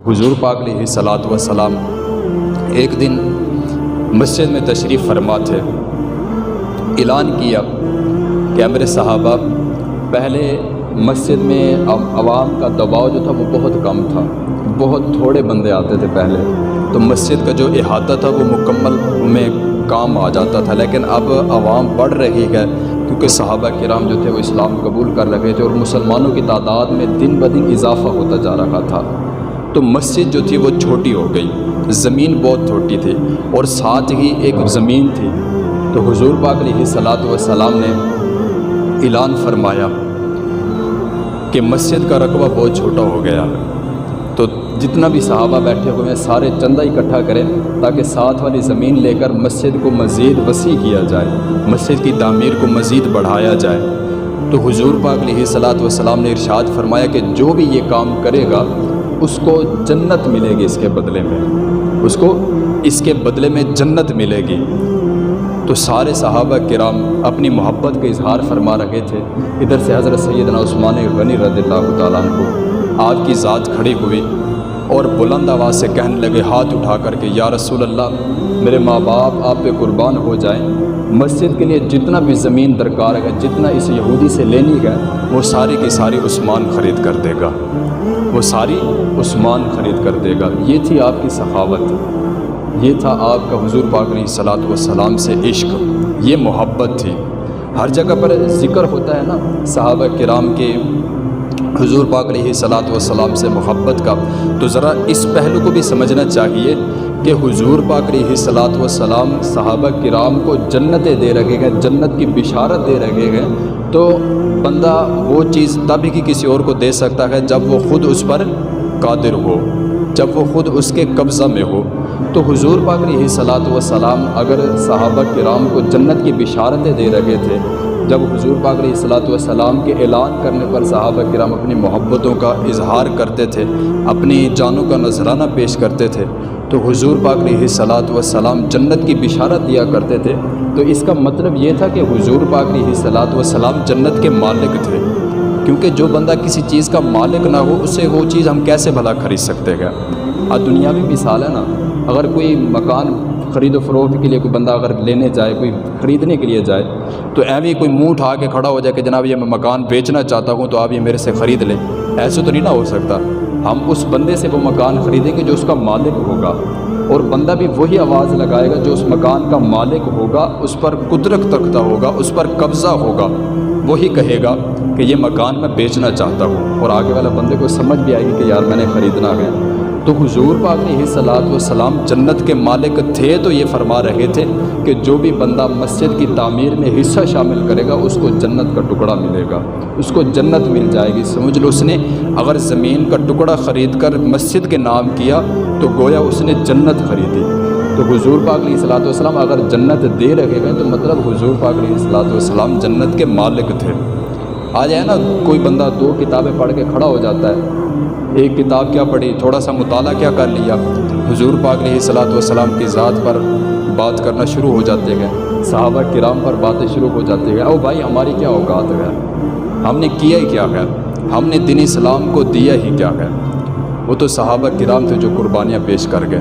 حضور پاک علیہ الصلوۃ والسلام ایک دن مسجد میں تشریف فرما تھے۔ اعلان کیا کہ اے میرے صحابہ، پہلے مسجد میں عوام کا دباؤ جو تھا وہ بہت کم تھا، بہت تھوڑے بندے آتے تھے پہلے، تو مسجد کا جو احاطہ تھا وہ مکمل میں کام آ جاتا تھا، لیکن اب عوام بڑھ رہی ہے کیونکہ صحابہ کرام جو تھے وہ اسلام قبول کر رہے تھے اور مسلمانوں کی تعداد میں دن بدن اضافہ ہوتا جا رہا تھا۔ تو مسجد جو تھی وہ چھوٹی ہو گئی، زمین بہت چھوٹی تھی اور ساتھ ہی ایک زمین تھی۔ تو حضور پاک علیہ الصلوۃ والسلام نے اعلان فرمایا کہ مسجد کا رقبہ بہت چھوٹا ہو گیا، تو جتنا بھی صحابہ بیٹھے ہوئے ہیں سارے چندہ اکٹھا کریں تاکہ ساتھ والی زمین لے کر مسجد کو مزید وسیع کیا جائے، مسجد کی تعمیر کو مزید بڑھایا جائے۔ تو حضور پاک علیہ الصلوۃ والسلام نے ارشاد فرمایا کہ جو بھی یہ کام کرے گا اس کو جنت ملے گی، اس کے بدلے میں اس کو اس کے بدلے میں جنت ملے گی۔ تو سارے صحابہ کرام اپنی محبت کا اظہار فرما رہے تھے۔ ادھر سے حضرت سیدنا عثمان غنی رضی اللہ تعالیٰ عنہ آپ کی ذات کھڑی ہوئی اور بلند آواز سے کہنے لگے ہاتھ اٹھا کر کے، یا رسول اللہ، میرے ماں باپ آپ پہ قربان ہو جائیں، مسجد کے لیے جتنا بھی زمین درکار ہے، جتنا اس یہودی سے لینی ہے، وہ ساری کی ساری عثمان خرید کر دے گا، وہ ساری عثمان خرید کر دے گا۔ یہ تھی آپ کی سخاوت، یہ تھا آپ کا حضور پاک علیہ الصلوۃ والسلام سے عشق، یہ محبت تھی۔ ہر جگہ پر ذکر ہوتا ہے نا صحابہ کرام کے حضور پاک علیہ الصلوۃ والسلام سے محبت کا، تو ذرا اس پہلو کو بھی سمجھنا چاہیے کہ حضور پاک علیہ الصلوۃ والسلام صحابہ کرام کو جنتیں دے رہے ہیں، جنت کی بشارت دے رہے ہیں، تو بندہ وہ چیز تب ہی کسی اور کو دے سکتا ہے جب وہ خود اس پر قادر ہو، جب وہ خود اس کے قبضہ میں ہو۔ تو حضور پاک علیہ الصلوۃ والسلام اگر صحابہ کرام کو جنت کی بشارتیں دے رہے تھے، جب حضور پاک علیہ الصلوۃ والسلام کے اعلان کرنے پر صحابہ کرام اپنی محبتوں کا اظہار کرتے تھے، اپنی جانوں کا نذرانہ پیش کرتے تھے، تو حضور پاک علیہ الصلوۃ والسلام جنت کی بشارت دیا کرتے تھے، تو اس کا مطلب یہ تھا کہ حضور پاک علیہ الصلوۃ والسلام جنت کے مالک تھے، کیونکہ جو بندہ کسی چیز کا مالک نہ ہو اسے وہ چیز ہم کیسے بھلا خرید سکتے ہیں۔ آج دنیا میں مثال ہے نا، اگر کوئی مکان خرید و فروخت کے لیے کوئی بندہ اگر لینے جائے، کوئی خریدنے کے لیے جائے، تو ایویں کوئی منہ اٹھا کے کھڑا ہو جائے کہ جناب یہ میں مکان بیچنا چاہتا ہوں تو آپ یہ میرے سے خرید لیں، ایسے تو نہیں نہ ہو سکتا۔ ہم اس بندے سے وہ مکان خریدیں گے جو اس کا مالک ہوگا، اور بندہ بھی وہی آواز لگائے گا جو اس مکان کا مالک ہوگا، اس پر قدرت رکھتا ہوگا، اس پر قبضہ ہوگا، وہی کہے گا کہ یہ مکان میں بیچنا چاہتا ہوں، اور آگے والا بندے کو سمجھ بھی آئے گی کہ یار میں نے خریدنا ہے۔ تو حضور پاک علیہ الصلوۃ والسلام جنت کے مالک تھے، تو یہ فرما رہے تھے کہ جو بھی بندہ مسجد کی تعمیر میں حصہ شامل کرے گا اس کو جنت کا ٹکڑا ملے گا، اس کو جنت مل جائے گی۔ سمجھ لو اس نے اگر زمین کا ٹکڑا خرید کر مسجد کے نام کیا تو گویا اس نے جنت خریدی۔ تو حضور پاک علیہ الصلوۃ والسلام اگر جنت دے رہے ہیں تو مطلب حضور پاک علیہ الصلوۃ والسلام جنت کے مالک تھے۔ آج ہے نا کوئی بندہ دو کتابیں پڑھ کے کھڑا ہو جاتا ہے، ایک کتاب کیا پڑھی، تھوڑا سا مطالعہ کیا کر لیا، حضور پاک علیہ الصلوۃ والسلام کی ذات پر بات کرنا شروع ہو جاتے ہیں، صحابہ کرام پر باتیں شروع ہو جاتی ہیں۔ او بھائی ہماری کیا اوقات ہے، ہم نے کیا ہی کیا ہے، ہم نے دین اسلام کو دیا ہی کیا ہے۔ وہ تو صحابہ کرام تھے جو قربانیاں پیش کر گئے۔